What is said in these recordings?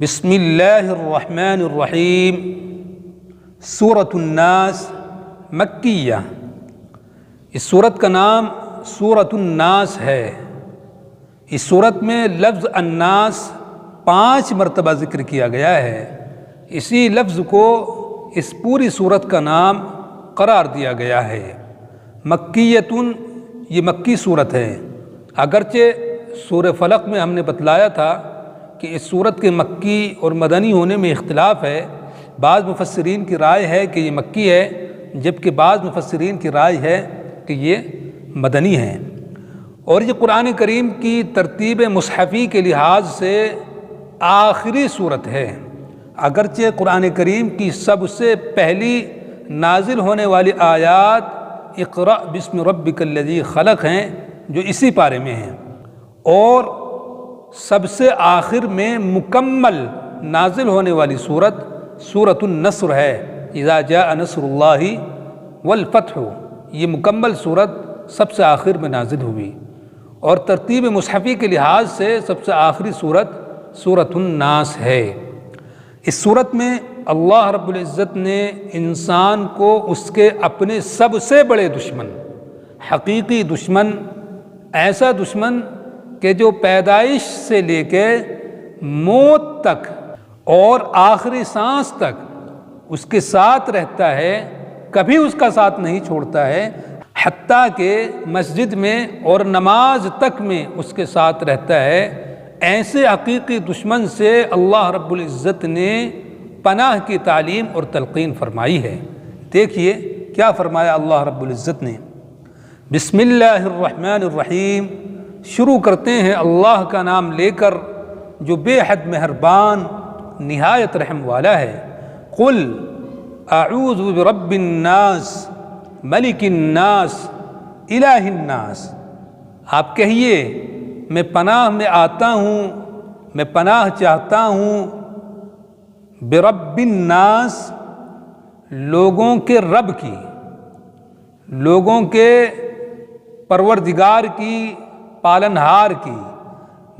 بسم اللہ الرحمن الرحیم سورۃ الناس مکیہ۔ اس سورت کا نام سورۃ الناس ہے۔ اس سورت میں لفظ الناس 5 مرتبہ ذکر کیا گیا ہے۔ اسی لفظ کو اس پوری سورت کا نام قرار دیا گیا ہے۔ مکیۃ، یہ مکی سورت ہے۔ اگرچہ سورہ فلق میں ہم نے بتلایا تھا کہ اس سورت کے مکی اور مدنی ہونے میں اختلاف ہے۔ بعض مفسرین کی رائے ہے کہ یہ مکی ہے، جبکہ بعض مفسرین کی رائے ہے کہ یہ مدنی ہے۔ اور یہ قرآن کریم کی ترتیب مصحفی کے لحاظ سے آخری سورت ہے۔ اگرچہ قرآن کریم کی سب سے پہلی نازل ہونے والی آیات اقرأ بسم ربک الذی خلق ہیں، جو اسی پارے میں ہیں، اور سب سے آخر میں مکمل نازل ہونے والی سورت سورۃ النصر ہے، اذا جاء نصر اللہ والفتح۔ یہ مکمل سورت سب سے آخر میں نازل ہوئی، اور ترتیب مصحفی کے لحاظ سے سب سے آخری سورت سورۃ الناس ہے۔ اس سورت میں اللہ رب العزت نے انسان کو اس کے اپنے سب سے بڑے دشمن، حقیقی دشمن، ایسا دشمن کہ جو پیدائش سے لے کے موت تک اور آخری سانس تک اس کے ساتھ رہتا ہے، کبھی اس کا ساتھ نہیں چھوڑتا ہے، حتیٰ کہ مسجد میں اور نماز تک میں اس کے ساتھ رہتا ہے، ایسے حقیقی دشمن سے اللہ رب العزت نے پناہ کی تعلیم اور تلقین فرمائی ہے۔ دیکھیے کیا فرمایا اللہ رب العزت نے۔ بسم اللہ الرحمن الرحیم، شروع کرتے ہیں اللہ کا نام لے کر جو بے حد مہربان نہایت رحم والا ہے۔ قل اعوذ برب الناس ملک الناس الہ الناس، آپ کہیے میں پناہ میں آتا ہوں، میں پناہ چاہتا ہوں برب الناس، لوگوں کے رب کی، لوگوں کے پروردگار کی، پالنہار کی،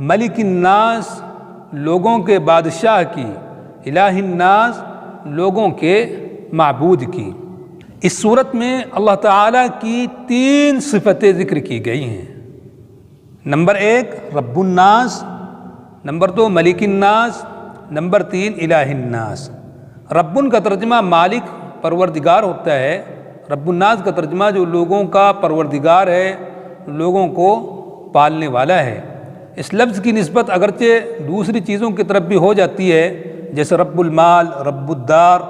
ملک الناس، لوگوں کے بادشاہ کی، الہ الناس، لوگوں کے معبود کی۔ اس صورت میں اللہ تعالیٰ کی 3 صفتیں ذکر کی گئی ہیں۔ نمبر 1 رب الناس، نمبر 2 ملک الناس، نمبر 3 الہ الناس۔ رب کا ترجمہ مالک، پروردگار ہوتا ہے۔ رب الناس کا ترجمہ جو لوگوں کا پروردگار ہے، لوگوں کو پالنے والا ہے۔ اس لفظ کی نسبت اگرچہ دوسری چیزوں کی طرف بھی ہو جاتی ہے، جیسے رب المال، رب الدار،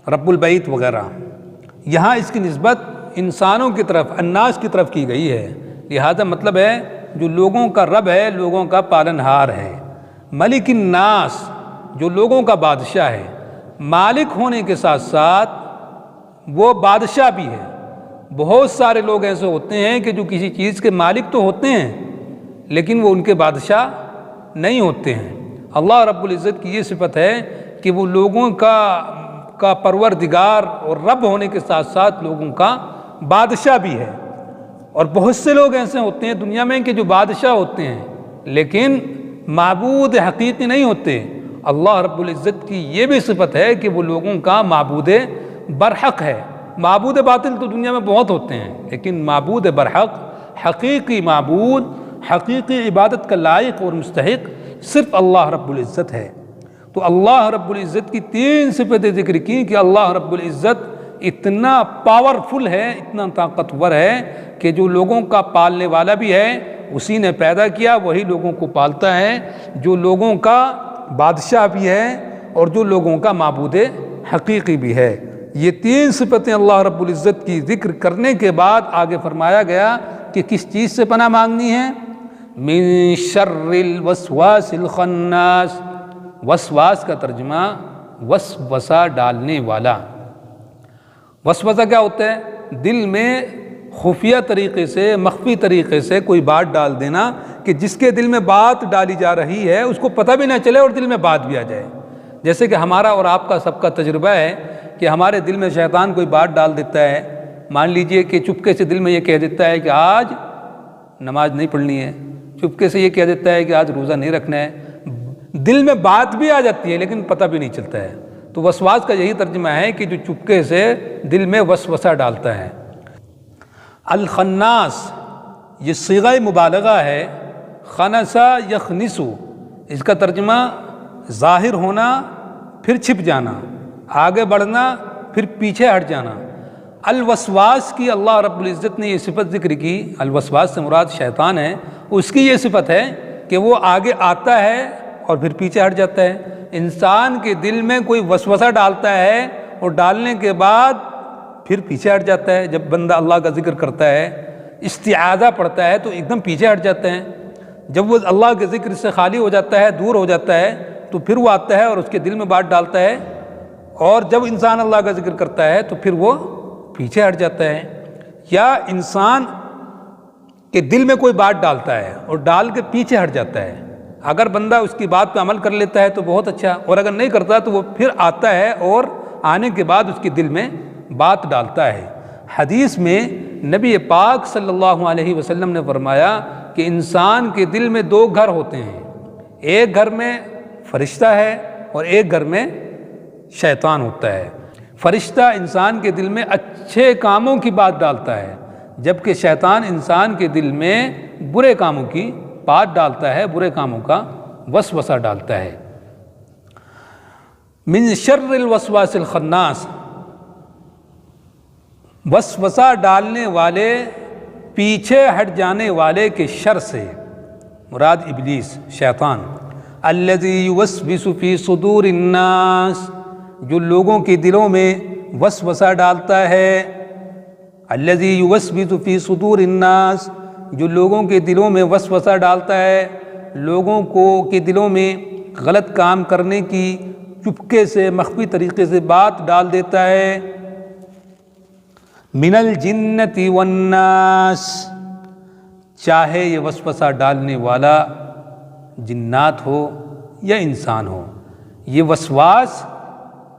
رب البیت وغیرہ، یہاں اس کی نسبت انسانوں کی طرف، الناس کی طرف کی گئی ہے۔ لہذا مطلب ہے جو لوگوں کا رب ہے، لوگوں کا پالنہار ہے۔ ملک الناس، جو لوگوں کا بادشاہ ہے، مالک ہونے کے ساتھ ساتھ وہ بادشاہ بھی ہے۔ بہت سارے لوگ ایسے ہوتے ہیں کہ جو کسی چیز کے مالک تو ہوتے ہیں لیکن وہ ان کے بادشاہ نہیں ہوتے ہیں۔ اللہ رب العزت کی یہ صفت ہے کہ وہ لوگوں کا پروردگار اور رب ہونے کے ساتھ ساتھ لوگوں کا بادشاہ بھی ہے۔ اور بہت سے لوگ ایسے ہوتے ہیں دنیا میں کہ جو بادشاہ ہوتے ہیں لیکن معبود حقیقی نہیں ہوتے۔ اللہ رب العزت کی یہ بھی صفت ہے کہ وہ لوگوں کا معبود برحق ہے۔ معبود باطل تو دنیا میں بہت ہوتے ہیں، لیکن معبود برحق، حقیقی معبود، حقیقی عبادت کا لائق اور مستحق صرف اللہ رب العزت ہے۔ تو اللہ رب العزت کی 3 صفتیں ذکر کی کہ اللہ رب العزت اتنا پاورفل ہے، اتنا طاقتور ہے کہ جو لوگوں کا پالنے والا بھی ہے، اسی نے پیدا کیا، وہی لوگوں کو پالتا ہے، جو لوگوں کا بادشاہ بھی ہے اور جو لوگوں کا معبود حقیقی بھی ہے۔ یہ 3 صفتیں اللہ رب العزت کی ذکر کرنے کے بعد آگے فرمایا گیا کہ کس چیز سے پناہ مانگنی ہے۔ من شر الوسواس الخناس، وسواس کا ترجمہ وسوسہ ڈالنے والا۔ وسوسہ کیا ہوتا ہے؟ دل میں خفیہ طریقے سے، مخفی طریقے سے کوئی بات ڈال دینا کہ جس کے دل میں بات ڈالی جا رہی ہے اس کو پتہ بھی نہ چلے اور دل میں بات بھی آ جائے۔ جیسے کہ ہمارا اور آپ کا سب کا تجربہ ہے کہ ہمارے دل میں شیطان کوئی بات ڈال دیتا ہے۔ مان لیجئے کہ چپکے سے دل میں یہ کہہ دیتا ہے کہ آج نماز نہیں پڑھنی ہے، چپکے سے یہ کہہ دیتا ہے کہ آج روزہ نہیں رکھنا ہے، دل میں بات بھی آ جاتی ہے لیکن پتہ بھی نہیں چلتا ہے۔ تو وسواس کا یہی ترجمہ ہے کہ جو چپکے سے دل میں وسوسہ ڈالتا ہے۔ الخناس یہ صیغہ مبالغہ ہے، خنسا یخنسو، اس کا ترجمہ ظاہر ہونا پھر چھپ جانا، آگے بڑھنا پھر پیچھے ہٹ جانا۔ الوسواس کی اللہ رب العزت نے یہ صفت ذکر کی، الوسواس سے مراد شیطان ہے، اس کی یہ صفت ہے کہ وہ آگے آتا ہے اور پھر پیچھے ہٹ جاتا ہے۔ انسان کے دل میں کوئی وسوسہ ڈالتا ہے اور ڈالنے کے بعد پھر پیچھے ہٹ جاتا ہے۔ جب بندہ اللہ کا ذکر کرتا ہے، استعاذہ پڑھتا ہے تو ایک دم پیچھے ہٹ جاتا ہے۔ جب وہ اللہ کے ذکر سے خالی ہو جاتا ہے، دور ہو جاتا ہے، تو پھر وہ آتا ہے اور اس کے دل میں بات ڈالتا ہے، اور جب انسان اللہ کا ذکر کرتا ہے تو پھر وہ پیچھے ہٹ جاتا ہے۔ یا انسان کے دل میں کوئی بات ڈالتا ہے اور ڈال کے پیچھے ہٹ جاتا ہے، اگر بندہ اس کی بات پہ عمل کر لیتا ہے تو بہت اچھا، اور اگر نہیں کرتا تو وہ پھر آتا ہے اور آنے کے بعد اس کے دل میں بات ڈالتا ہے۔ حدیث میں نبی پاک صلی اللہ علیہ وسلم نے فرمایا کہ انسان کے دل میں دو گھر ہوتے ہیں، ایک گھر میں فرشتہ ہے اور ایک گھر میں شیطان ہوتا ہے۔ فرشتہ انسان کے دل میں اچھے کاموں کی بات ڈالتا ہے، جبکہ شیطان انسان کے دل میں برے کاموں کی بات ڈالتا ہے، برے کاموں کا وسوسہ ڈالتا ہے۔ من شر الوسواس الخناس، وسوسہ ڈالنے والے، پیچھے ہٹ جانے والے کے شر سے مراد ابلیس، شیطان۔ الذی یوسوس فی صدور الناس، جو لوگوں کے دلوں میں وسوسہ ڈالتا ہے۔ الذی یوسوس فی صدور الناس، جو لوگوں کے دلوں میں وسوسہ ڈالتا ہے، لوگوں کے دلوں میں غلط کام کرنے کی چپکے سے مخفی طریقے سے بات ڈال دیتا ہے۔ من الجنۃ والناس، چاہے یہ وسوسہ ڈالنے والا جنات ہو یا انسان ہو۔ یہ وسواس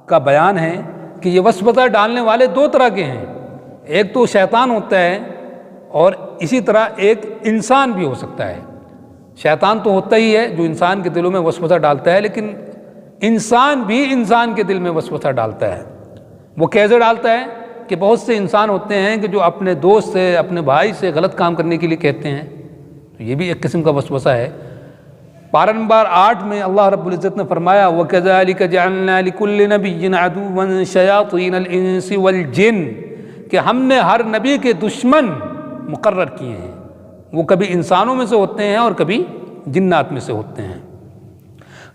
کا بیان ہے کہ یہ وسوسہ ڈالنے والے دو طرح کے ہیں، ایک تو شیطان ہوتا ہے اور اسی طرح ایک انسان بھی ہو سکتا ہے۔ شیطان تو ہوتا ہی ہے جو انسان کے دلوں میں وسوسہ ڈالتا ہے، لیکن انسان بھی انسان کے دل میں وسوسہ ڈالتا ہے۔ وہ کیسے ڈالتا ہے کہ بہت سے انسان ہوتے ہیں کہ جو اپنے دوست سے، اپنے بھائی سے غلط کام کرنے کے لیے کہتے ہیں، تو یہ بھی ایک قسم کا وسوسہ ہے۔ پارہ نمبر 8 میں اللہ رب العزت نے فرمایا وَكَذَلِكَ جَعَلْنَا لِكُلِّ نَبِيٍّ عَدُوًّا شَيَاطِينَ الْإِنسِ وَالْجِنِّ، کہ ہم نے ہر نبی کے دشمن مقرر کیے ہیں، وہ کبھی انسانوں میں سے ہوتے ہیں اور کبھی جنات میں سے ہوتے ہیں۔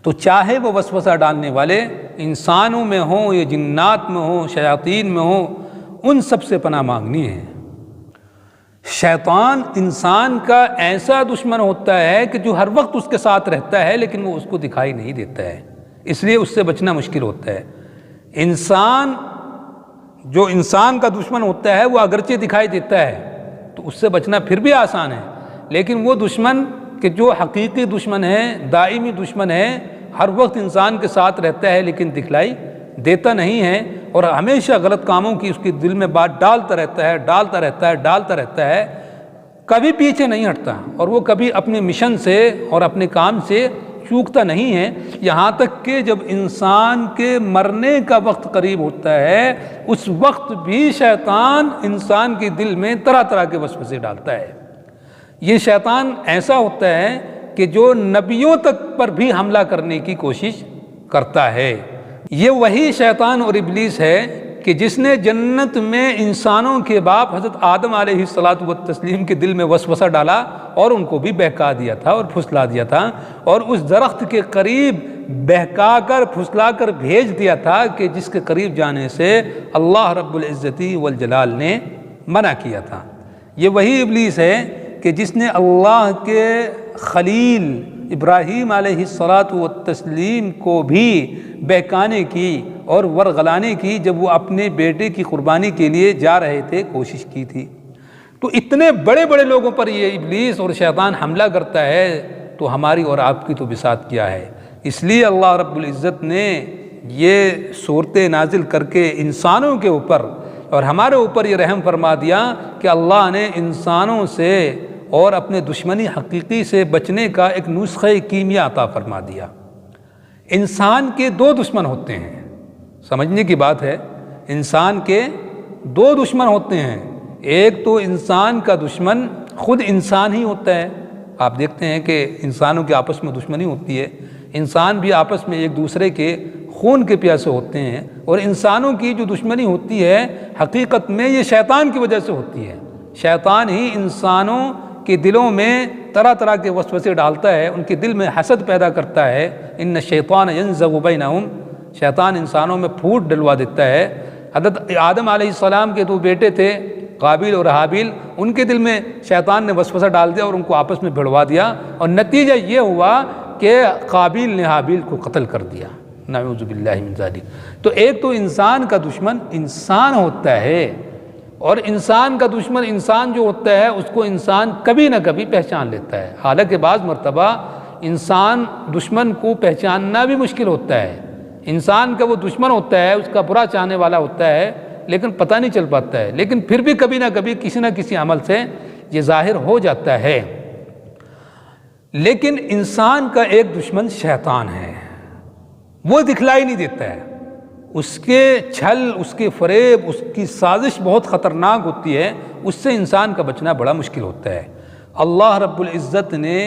تو چاہے وہ وسوسہ ڈالنے والے انسانوں میں ہوں یا جنات میں ہوں، شیاطین میں ہوں، ان سب سے پناہ مانگنی ہے۔ شیطان انسان کا ایسا دشمن ہوتا ہے کہ جو ہر وقت اس کے ساتھ رہتا ہے لیکن وہ اس کو دکھائی نہیں دیتا ہے، اس لیے اس سے بچنا مشکل ہوتا ہے۔ انسان جو انسان کا دشمن ہوتا ہے وہ اگرچہ دکھائی دیتا ہے تو اس سے بچنا پھر بھی آسان ہے، لیکن وہ دشمن کہ جو حقیقی دشمن ہے، دائمی دشمن ہے، ہر وقت انسان کے ساتھ رہتا ہے لیکن دکھلائی دیتا نہیں ہے اور ہمیشہ غلط کاموں کی اس کے دل میں بات ڈالتا رہتا ہے، کبھی پیچھے نہیں ہٹتا اور وہ کبھی اپنے مشن سے اور اپنے کام سے چوکتا نہیں ہے، یہاں تک کہ جب انسان کے مرنے کا وقت قریب ہوتا ہے اس وقت بھی شیطان انسان کے دل میں طرح طرح کے وسوسے ڈالتا ہے۔ یہ شیطان ایسا ہوتا ہے کہ جو نبیوں تک پر بھی حملہ کرنے کی کوشش کرتا ہے۔ یہ وہی شیطان اور ابلیس ہے کہ جس نے جنت میں انسانوں کے باپ حضرت آدم علیہ الصلاۃ والتسلیم کے دل میں وسوسہ ڈالا اور ان کو بھی بہکا دیا تھا اور پھسلا دیا تھا، اور اس درخت کے قریب بہکا کر پھسلا کر بھیج دیا تھا کہ جس کے قریب جانے سے اللہ رب العزت والجلال نے منع کیا تھا۔ یہ وہی ابلیس ہے کہ جس نے اللہ کے خلیل ابراہیم علیہ الصلاۃ والتسلیم کو بھی بہکانے کی اور ورغلانے کی جب وہ اپنے بیٹے کی قربانی کے لیے جا رہے تھے کوشش کی تھی۔ تو اتنے بڑے بڑے لوگوں پر یہ ابلیس اور شیطان حملہ کرتا ہے تو ہماری اور آپ کی تو بساط کیا ہے۔ اس لیے اللہ رب العزت نے یہ صورتیں نازل کر کے انسانوں کے اوپر اور ہمارے اوپر یہ رحم فرما دیا کہ اللہ نے انسانوں سے اور اپنے دشمنی حقیقی سے بچنے کا ایک نسخہ کیمیا عطا فرما دیا۔ انسان کے دو دشمن ہوتے ہیں، سمجھنے کی بات ہے، انسان کے دو دشمن ہوتے ہیں۔ ایک تو انسان کا دشمن خود انسان ہی ہوتا ہے، آپ دیکھتے ہیں کہ انسانوں کے آپس میں دشمنی ہوتی ہے، انسان بھی آپس میں ایک دوسرے کے خون کے پیاسے ہوتے ہیں، اور انسانوں کی جو دشمنی ہوتی ہے حقیقت میں یہ شیطان کی وجہ سے ہوتی ہے۔ شیطان ہی انسانوں کے دلوں میں طرح طرح کے وسوسے ڈالتا ہے، ان کے دل میں حسد پیدا کرتا ہے۔ ان الشیطان ینزغ بینہم، شیطان انسانوں میں پھوٹ ڈلوا دیتا ہے۔ حضرت آدم علیہ السلام کے دو بیٹے تھے قابیل اور حابیل، ان کے دل میں شیطان نے وسوسہ ڈال دیا اور ان کو آپس میں بھڑوا دیا، اور نتیجہ یہ ہوا کہ قابیل نے حابیل کو قتل کر دیا، نعوذ باللہ من ذالک۔ تو ایک تو انسان کا دشمن انسان ہوتا ہے، اور انسان کا دشمن انسان جو ہوتا ہے اس کو انسان کبھی نہ کبھی پہچان لیتا ہے، حالانکہ بعض مرتبہ انسان دشمن کو پہچاننا بھی مشکل ہوتا ہے۔ انسان کا وہ دشمن ہوتا ہے، اس کا برا چاہنے والا ہوتا ہے، لیکن پتہ نہیں چل پاتا ہے، لیکن پھر بھی کبھی نہ کسی عمل سے یہ ظاہر ہو جاتا ہے۔ لیکن انسان کا ایک دشمن شیطان ہے، وہ دکھلائی نہیں دیتا ہے، اس کے چھل، اس کے فریب، اس کی سازش بہت خطرناک ہوتی ہے، اس سے انسان کا بچنا بڑا مشکل ہوتا ہے۔ اللہ رب العزت نے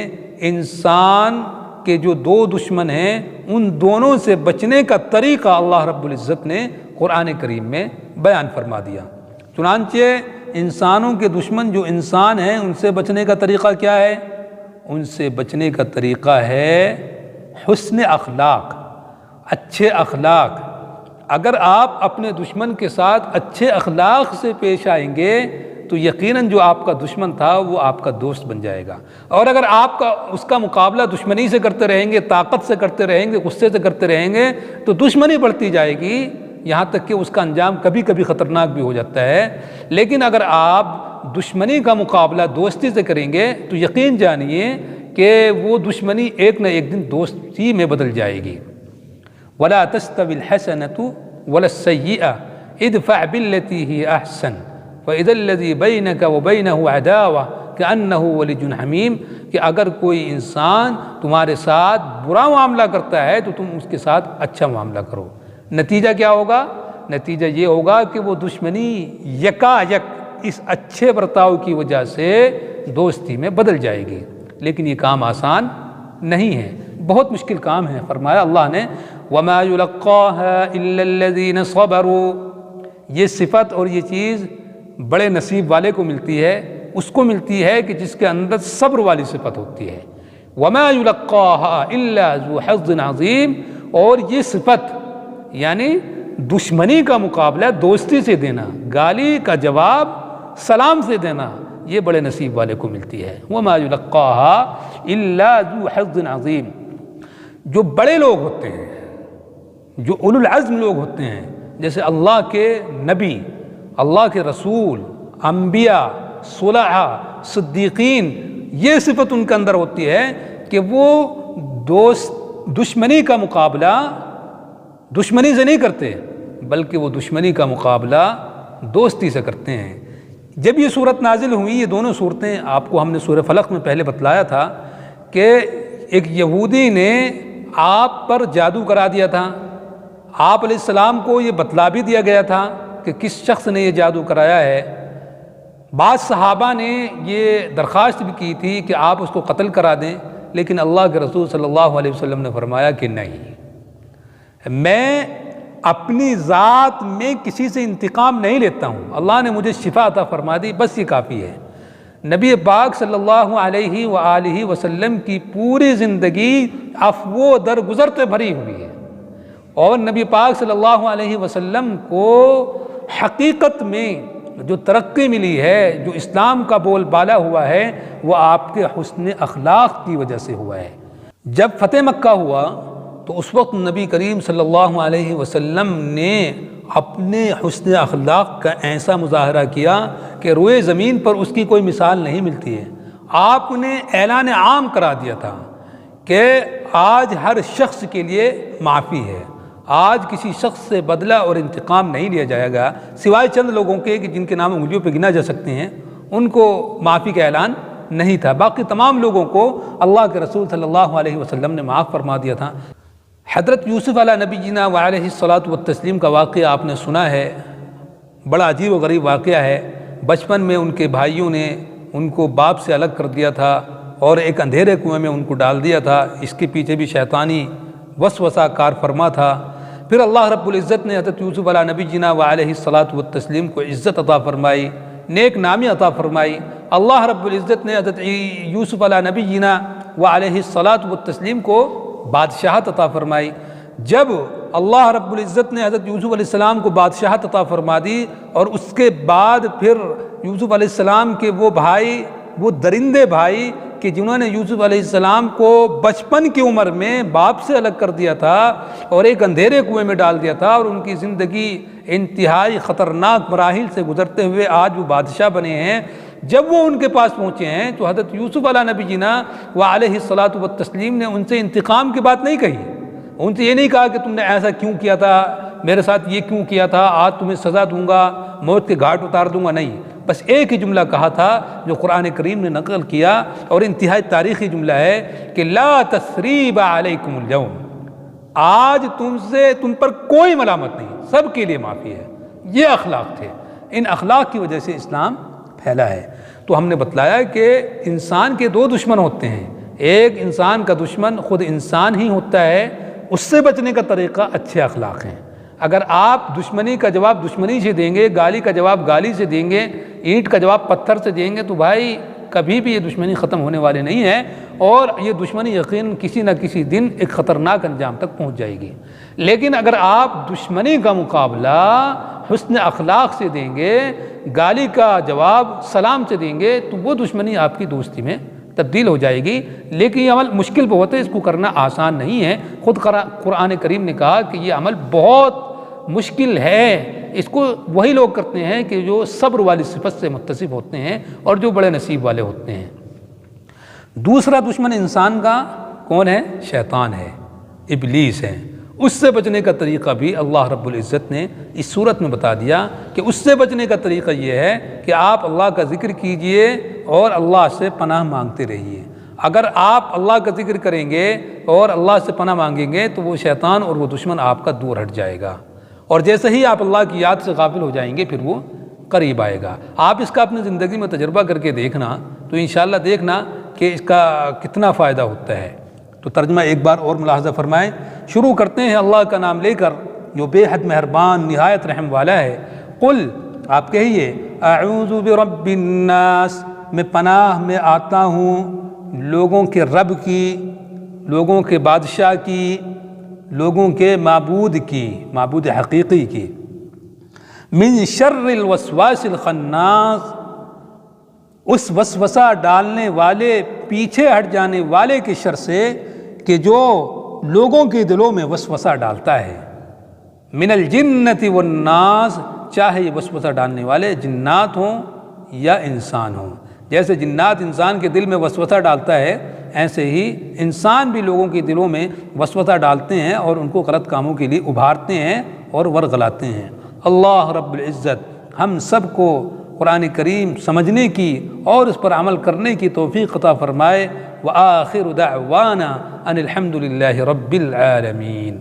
انسان کے جو دو دشمن ہیں ان دونوں سے بچنے کا طریقہ اللہ رب العزت نے قرآن کریم میں بیان فرما دیا۔ چنانچہ انسانوں کے دشمن جو انسان ہیں ان سے بچنے کا طریقہ کیا ہے؟ ان سے بچنے کا طریقہ ہے حسن اخلاق، اچھے اخلاق۔ اگر آپ اپنے دشمن کے ساتھ اچھے اخلاق سے پیش آئیں گے تو یقیناً جو آپ کا دشمن تھا وہ آپ کا دوست بن جائے گا، اور اگر آپ اس کا مقابلہ دشمنی سے کرتے رہیں گے، طاقت سے کرتے رہیں گے، غصے سے کرتے رہیں گے تو دشمنی بڑھتی جائے گی، یہاں تک کہ اس کا انجام کبھی کبھی خطرناک بھی ہو جاتا ہے۔ لیکن اگر آپ دشمنی کا مقابلہ دوستی سے کریں گے تو یقین جانیے کہ وہ دشمنی ایک نہ ایک دن دوستی میں بدل جائے گی۔ وَلَا تَسْتَوِي الْحَسَنَةُ وَلَا السَّيِّئَةُ اِدْفَعْ بِالَّتِي هِيَ أَحْسَنُ فَإِذَا الَّذِي بَيْنَكَ وَبَيْنَهُ عَدَاوَةٌ كَأَنَّهُ وَلِيٌّ حَمِيمٌ، کہ اگر کوئی انسان تمہارے ساتھ برا معاملہ کرتا ہے تو تم اس کے ساتھ اچھا معاملہ کرو۔ نتیجہ کیا ہوگا؟ نتیجہ یہ ہوگا کہ وہ دشمنی یکا یک اس اچھے برتاؤ کی وجہ سے دوستی میں بدل جائے گی۔ لیکن یہ کام آسان نہیں ہے، بہت مشکل کام ہے۔ فرمایا اللہ نے وَمَا يُلَقَّاهَا إِلَّا الَّذِينَ صَبَرُوا، یہ صفت اور یہ چیز بڑے نصیب والے کو ملتی ہے، اس کو ملتی ہے کہ جس کے اندر صبر والی صفت ہوتی ہے۔ وَمَا يُلَقَّاهَا إِلَّا ذُو حَظٍّ عَظِيمٍ، اور یہ صفت یعنی دشمنی کا مقابلہ دوستی سے دینا، گالی کا جواب سلام سے دینا، یہ بڑے نصیب والے کو ملتی ہے۔ وَمَا يُلَقَّاهَا إِلَّا ذُو حَظٍّ عَظِيمٍ، جو بڑے لوگ ہوتے ہیں، جو اولو العزم لوگ ہوتے ہیں، جیسے اللہ کے نبی، اللہ کے رسول، انبیاء، صلحاء، صدیقین، یہ صفت ان کے اندر ہوتی ہے کہ وہ دشمنی کا مقابلہ دشمنی سے نہیں کرتے، بلکہ وہ دشمنی کا مقابلہ دوستی سے کرتے ہیں۔ جب یہ صورت نازل ہوئی، یہ دونوں صورتیں آپ کو ہم نے سورہ فلق میں پہلے بتلایا تھا کہ ایک یہودی نے آپ پر جادو کرا دیا تھا، آپ علیہ السلام کو یہ بتلا بھی دیا گیا تھا کہ کس شخص نے یہ جادو کرایا ہے۔ بعض صحابہ نے یہ درخواست بھی کی تھی کہ آپ اس کو قتل کرا دیں، لیکن اللہ کے رسول صلی اللہ علیہ وسلم نے فرمایا کہ نہیں، میں اپنی ذات میں کسی سے انتقام نہیں لیتا ہوں، اللہ نے مجھے شفا عطا فرما دی، بس یہ کافی ہے۔ نبی پاک صلی اللہ علیہ وآلہ وسلم کی پوری زندگی عفو و درگزر سے بھری ہوئی ہے، اور نبی پاک صلی اللہ علیہ وسلم کو حقیقت میں جو ترقی ملی ہے، جو اسلام کا بول بالا ہوا ہے، وہ آپ کے حسن اخلاق کی وجہ سے ہوا ہے۔ جب فتح مکہ ہوا تو اس وقت نبی کریم صلی اللہ علیہ وسلم نے اپنے حسن اخلاق کا ایسا مظاہرہ کیا کہ روئے زمین پر اس کی کوئی مثال نہیں ملتی ہے۔ آپ نے اعلان عام کرا دیا تھا کہ آج ہر شخص کے لیے معافی ہے، آج کسی شخص سے بدلہ اور انتقام نہیں لیا جائے گا، سوائے چند لوگوں کے کہ جن کے نام انگلیوں پہ گنا جا سکتے ہیں، ان کو معافی کا اعلان نہیں تھا، باقی تمام لوگوں کو اللہ کے رسول صلی اللہ علیہ وسلم نے معاف فرما دیا تھا۔ حضرت یوسف علیہ نبی جینا علیہ الصلاۃ والتسلیم کا واقعہ آپ نے سنا ہے، بڑا عجیب و غریب واقعہ ہے۔ بچپن میں ان کے بھائیوں نے ان کو باپ سے الگ کر دیا تھا اور ایک اندھیرے کنویں میں ان کو ڈال دیا تھا۔ اس کے پیچھے بھی شیطانی وسوسہ کار فرما تھا۔ پھر اللہ رب العزت نے حضرت یوسف علیہ نبی جینا علیہ الصلاۃ والتسلیم کو عزت عطا فرمائی، نیک نامی عطا فرمائی۔ اللہ رب العزت نے حضرت یوسف علیہ نبی جینا علیہ الصلاۃ والتسلیم کو بادشاہت عطا فرمائی۔ جب اللہ رب العزت نے حضرت یوسف علیہ السلام کو بادشاہت عطا فرما دی اور اس کے بعد پھر یوسف علیہ السلام کے وہ بھائی، وہ درندے بھائی کہ جنہوں نے یوسف علیہ السلام کو بچپن کی عمر میں باپ سے الگ کر دیا تھا اور ایک اندھیرے کنویں میں ڈال دیا تھا اور ان کی زندگی انتہائی خطرناک مراحل سے گزرتے ہوئے آج وہ بادشاہ بنے ہیں، جب وہ ان کے پاس پہنچے ہیں تو حضرت یوسف علیہ نبی جینا علیہ الصلاۃ والتسلیم نے ان سے انتقام کی بات نہیں کہی، ان سے یہ نہیں کہا کہ تم نے ایسا کیوں کیا تھا، میرے ساتھ یہ کیوں کیا تھا، آج تمہیں سزا دوں گا، موت کے گھاٹ اتار دوں گا، نہیں، بس ایک ہی جملہ کہا تھا جو قرآن کریم نے نقل کیا اور انتہائی تاریخی جملہ ہے کہ لا تثریب علیکم اليوم، آج تم پر کوئی ملامت نہیں، سب کے لیے معافی ہے۔ یہ اخلاق تھے، ان اخلاق کی وجہ سے اسلام پھیلا ہے۔ تو ہم نے بتلایا کہ انسان کے دو دشمن ہوتے ہیں، ایک انسان کا دشمن خود انسان ہی ہوتا ہے، اس سے بچنے کا طریقہ اچھے اخلاق ہیں۔ اگر آپ دشمنی کا جواب دشمنی سے دیں گے، گالی کا جواب گالی سے دیں گے، اینٹ کا جواب پتھر سے دیں گے تو بھائی کبھی بھی یہ دشمنی ختم ہونے والے نہیں ہے اور یہ دشمنی یقیناً کسی نہ کسی دن ایک خطرناک انجام تک پہنچ جائے گی۔ لیکن اگر آپ دشمنی کا مقابلہ حسن اخلاق سے دیں گے، گالی کا جواب سلام سے دیں گے تو وہ دشمنی آپ کی دوستی میں تبدیل ہو جائے گی۔ لیکن یہ عمل مشکل بہت ہے، اس کو کرنا آسان نہیں ہے۔ خود قرآن کریم نے کہا کہ یہ عمل بہت مشکل ہے، اس کو وہی لوگ کرتے ہیں کہ جو صبر والی صفت سے متصف ہوتے ہیں اور جو بڑے نصیب والے ہوتے ہیں۔ دوسرا دشمن انسان کا کون ہے؟ شیطان ہے، ابلیس ہے۔ اس سے بچنے کا طریقہ بھی اللہ رب العزت نے اس صورت میں بتا دیا کہ اس سے بچنے کا طریقہ یہ ہے کہ آپ اللہ کا ذکر کیجئے اور اللہ سے پناہ مانگتے رہیے۔ اگر آپ اللہ کا ذکر کریں گے اور اللہ سے پناہ مانگیں گے تو وہ شیطان اور وہ دشمن آپ کا دور ہٹ جائے گا، اور جیسے ہی آپ اللہ کی یاد سے غافل ہو جائیں گے پھر وہ قریب آئے گا۔ آپ اس کا اپنی زندگی میں تجربہ کر کے دیکھنا تو انشاءاللہ دیکھنا کہ اس کا کتنا فائدہ ہوتا ہے۔ تو ترجمہ ایک بار اور ملاحظہ فرمائیں۔ شروع کرتے ہیں اللہ کا نام لے کر جو بے حد مہربان نہایت رحم والا ہے۔ قل، آپ کہیے، اعوذ برب الناس، میں پناہ میں آتا ہوں لوگوں کے رب کی، لوگوں کے بادشاہ کی، لوگوں کے معبود کی، معبود حقیقی کی، من شر الوسواس الخناس، اس وسوسہ ڈالنے والے، پیچھے ہٹ جانے والے کے شر سے کہ جو لوگوں کے دلوں میں وسوسہ ڈالتا ہے، من الجنۃ والناس، چاہے یہ وسوسہ ڈالنے والے جنات ہوں یا انسان ہوں۔ جیسے جنات انسان کے دل میں وسوسہ ڈالتا ہے، ایسے ہی انسان بھی لوگوں کے دلوں میں وسوسہ ڈالتے ہیں اور ان کو غلط کاموں کے لیے ابھارتے ہیں اور ورغلاتے ہیں۔ اللہ رب العزت ہم سب کو قرآن کریم سمجھنے کی اور اس پر عمل کرنے کی توفیق عطا فرمائے۔ وآخر دعوانا ان الحمد للہ رب العالمین۔